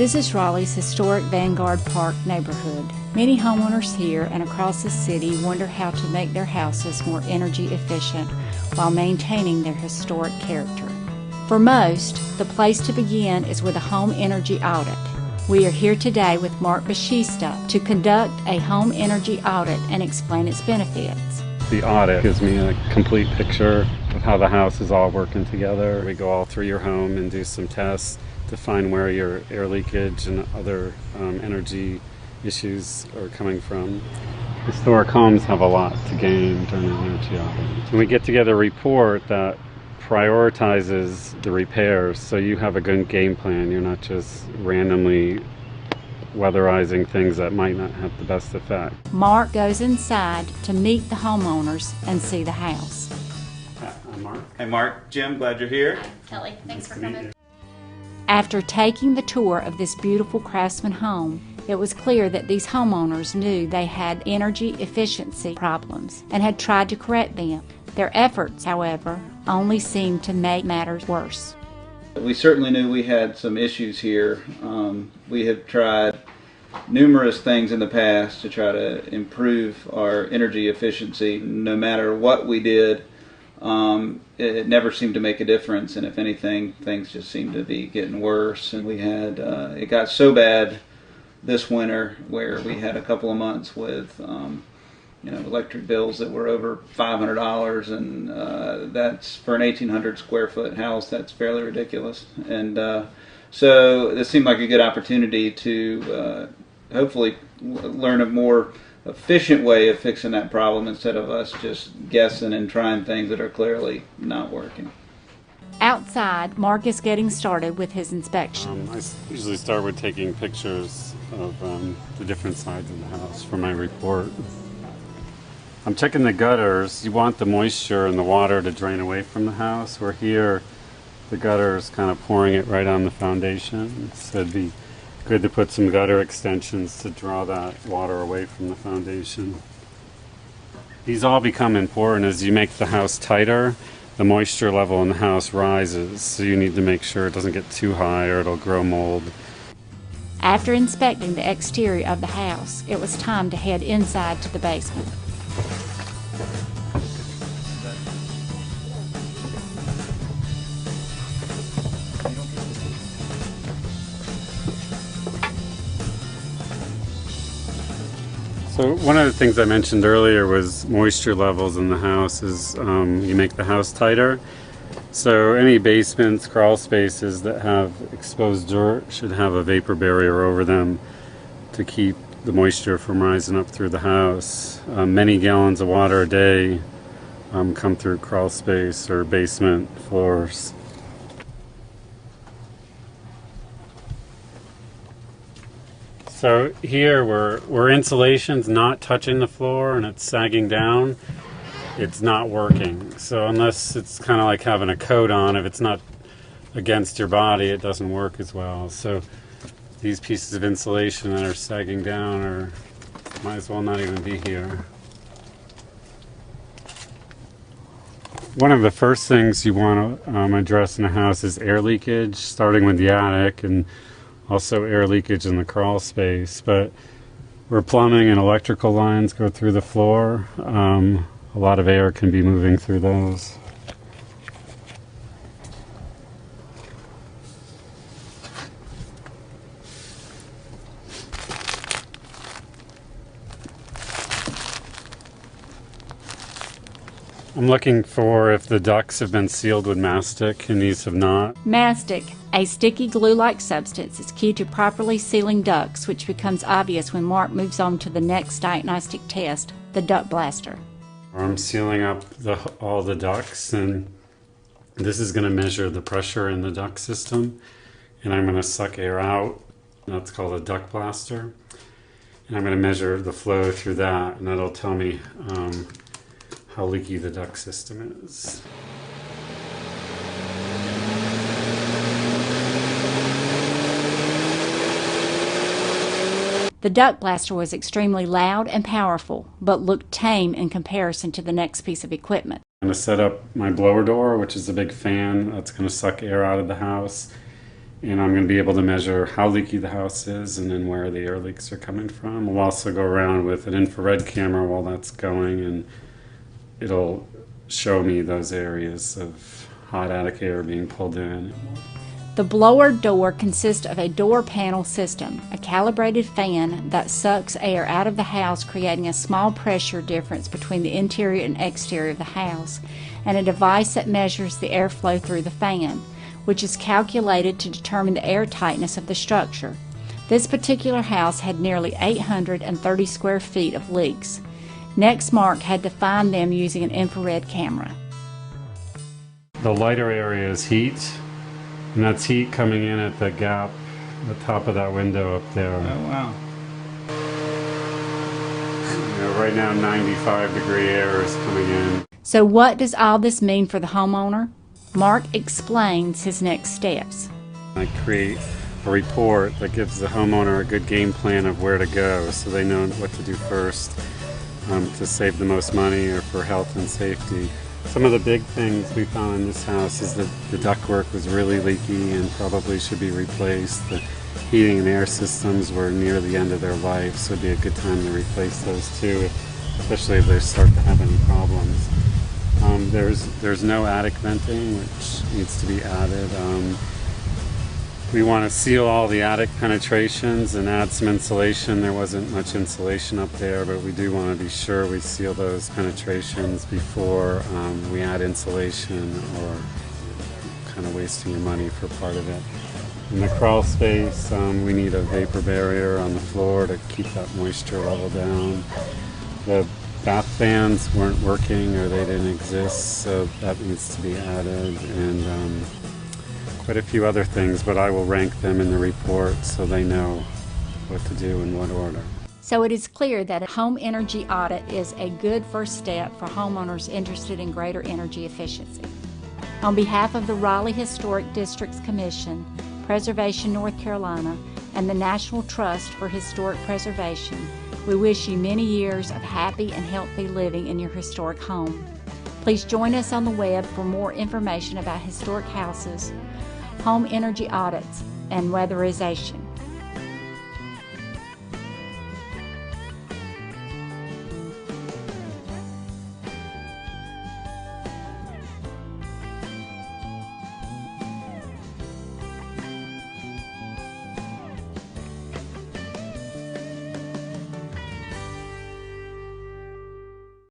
This is Raleigh's historic Vanguard Park neighborhood. Many homeowners here and across the city wonder how to make their houses more energy efficient while maintaining their historic character. For most, the place to begin is with a home energy audit. We are here today with Mark Bashista to conduct a home energy audit and explain its benefits. The audit gives me a complete picture of how the house is all working together. We go all through your home and do some tests to find where your air leakage and other energy issues are coming from. Historic homes have a lot to gain during an energy audit. And we get together a report that prioritizes the repairs, so you have a good game plan. You're not just randomly weatherizing things that might not have the best effect. Mark goes inside to meet the homeowners and see the house. I'm Mark. Hey Mark, Jim, glad you're here. Kelly, thanks for coming. After taking the tour of this beautiful Craftsman home, it was clear that these homeowners knew they had energy efficiency problems and had tried to correct them. Their efforts, however, only seemed to make matters worse. We certainly knew we had some issues here. We have tried numerous things in the past to try to improve our energy efficiency. No matter what we did, it never seemed to make a difference, and if anything, things just seemed to be getting worse. And we had it got so bad this winter where we had a couple of months with electric bills that were over $500, and that's for an 1,800 square foot house. That's fairly ridiculous. And so this seemed like a good opportunity to hopefully learn a more efficient way of fixing that problem instead of us just guessing and trying things that are clearly not working. Outside, Mark is getting started with his inspection. I usually start with taking pictures of the different sides of the house for my report. I'm checking the gutters. You want the moisture and the water to drain away from the house, where here the gutter is kind of pouring it right on the foundation. So it'd be good to put some gutter extensions to draw that water away from the foundation. These all become important as you make the house tighter. The moisture level in the house rises, so you need to make sure it doesn't get too high or it'll grow mold. After inspecting the exterior of the house, it was time to head inside to the basement. So one of the things I mentioned earlier was moisture levels in the house is you make the house tighter. So any basements, crawl spaces that have exposed dirt should have a vapor barrier over them to keep the moisture from rising up through the house. Many gallons of water a day come through crawl space or basement floors. So here where insulation's not touching the floor and it's sagging down, it's not working. So unless it's kind of like having a coat on, if it's not against your body, it doesn't work as well. So these pieces of insulation that are sagging down might as well not even be here. One of the first things you want to address in a house is air leakage, starting with the attic, and also air leakage in the crawl space. But where plumbing and electrical lines go through the floor, a lot of air can be moving through those. I'm looking for if the ducts have been sealed with mastic, and these have not. Mastic, a sticky glue-like substance, is key to properly sealing ducts, which becomes obvious when Mark moves on to the next diagnostic test, the duct blaster. I'm sealing up all the ducts, and this is going to measure the pressure in the duct system, and I'm going to suck air out. That's called a duct blaster, and I'm going to measure the flow through that, and that'll tell me how leaky the duct system is. The duct blaster was extremely loud and powerful, but looked tame in comparison to the next piece of equipment. I'm going to set up my blower door, which is a big fan that's going to suck air out of the house. And I'm going to be able to measure how leaky the house is and then where the air leaks are coming from. We'll also go around with an infrared camera while that's going, and it'll show me those areas of hot attic air being pulled in. The blower door consists of a door panel system, a calibrated fan that sucks air out of the house, creating a small pressure difference between the interior and exterior of the house, and a device that measures the airflow through the fan, which is calculated to determine the air tightness of the structure. This particular house had nearly 830 square feet of leaks. Next, Mark had to find them using an infrared camera. The lighter area is heat, and that's heat coming in at the gap, the top of that window up there. Oh, wow. Right now 95-degree air is coming in. So what does all this mean for the homeowner? Mark explains his next steps. I create a report that gives the homeowner a good game plan of where to go so they know what to do first to save the most money or for health and safety. Some of the big things we found in this house is that the ductwork was really leaky and probably should be replaced. The heating and air systems were near the end of their life, so it'd be a good time to replace those too, especially if they start to have any problems. There's no attic venting, which needs to be added. We want to seal all the attic penetrations and add some insulation. There wasn't much insulation up there, but we do want to be sure we seal those penetrations before we add insulation, or kind of wasting your money for part of it. In the crawl space, we need a vapor barrier on the floor to keep that moisture level down. The bath fans weren't working, or they didn't exist, so that needs to be added, and quite a few other things, but I will rank them in the report so they know what to do in what order. So it is clear that a home energy audit is a good first step for homeowners interested in greater energy efficiency. On behalf of the Raleigh Historic Districts Commission, Preservation North Carolina, and the National Trust for Historic Preservation, we wish you many years of happy and healthy living in your historic home. Please join us on the web for more information about historic houses, home energy audits, and weatherization.